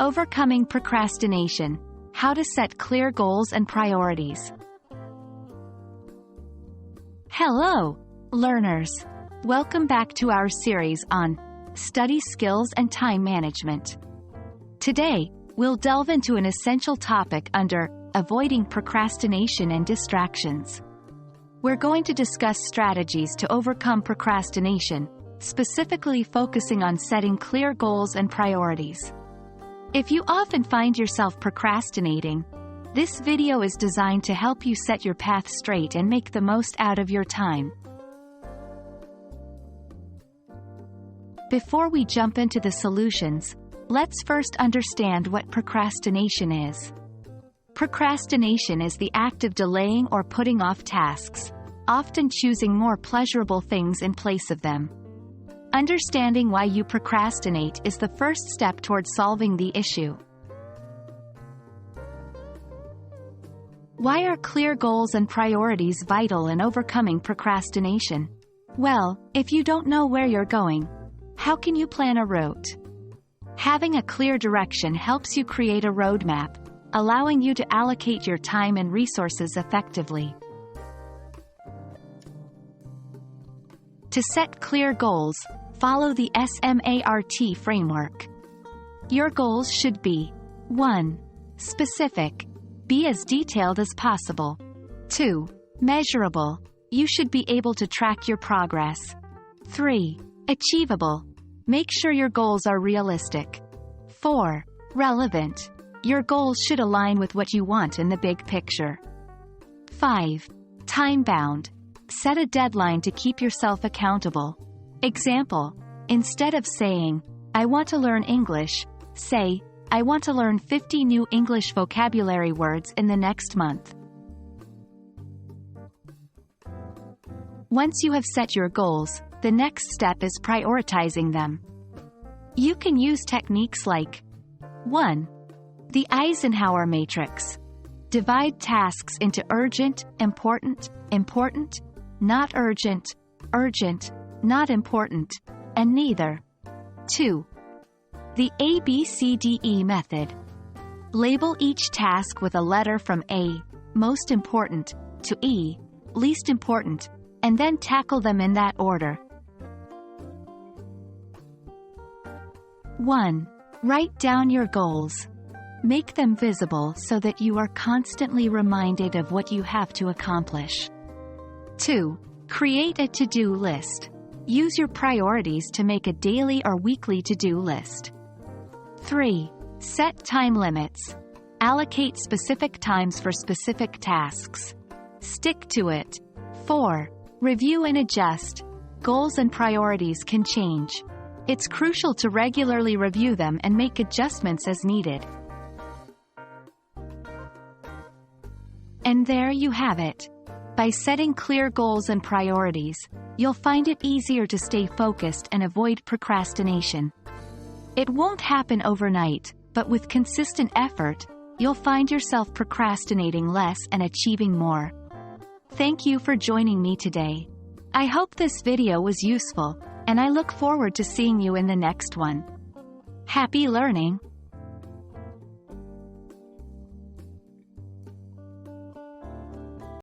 Overcoming procrastination: how to set clear goals and priorities. Hello, learners. Welcome back to our series on study skills and time management. Today, we'll delve into an essential topic under avoiding procrastination and distractions. We're going to discuss strategies to overcome procrastination, specifically focusing on setting clear goals and priorities. If you often find yourself procrastinating, this video is designed to help you set your path straight and make the most out of your time. Before we jump into the solutions, let's first understand what procrastination is. Procrastination is the act of delaying or putting off tasks, often choosing more pleasurable things in place of them. Understanding why you procrastinate is the first step towards solving the issue. Why are clear goals and priorities vital in overcoming procrastination? Well, if you don't know where you're going, how can you plan a route? Having a clear direction helps you create a roadmap, allowing you to allocate your time and resources effectively. To set clear goals, follow the S.M.A.R.T framework. Your goals should be 1. Specific. Be as detailed as possible. 2. Measurable. You should be able to track your progress. 3. Achievable. Make sure your goals are realistic. 4. Relevant. Your goals should align with what you want in the big picture. 5. Time-bound. Set a deadline to keep yourself accountable. Example: instead of saying, "I want to learn English," say, "I want to learn 50 new English vocabulary words in the next month." Once you have set your goals, the next step is prioritizing them. You can use techniques like 1. The Eisenhower matrix. Divide tasks into urgent, important, important, not urgent, urgent, not important, and neither. 2. The ABCDE method. Label each task with a letter from A, most important, to E, least important, and then tackle them in that order. 1. Write down your goals. Make them visible so that you are constantly reminded of what you have to accomplish. 2. Create a to-do list. Use your priorities to make a daily or weekly to-do list. 3. Set time limits. Allocate specific times for specific tasks. Stick to it. 4. Review and adjust. Goals and priorities can change. It's crucial to regularly review them and make adjustments as needed. And there you have it. By setting clear goals and priorities, you'll find it easier to stay focused and avoid procrastination. It won't happen overnight, but with consistent effort, you'll find yourself procrastinating less and achieving more. Thank you for joining me today. I hope this video was useful, and I look forward to seeing you in the next one. Happy learning!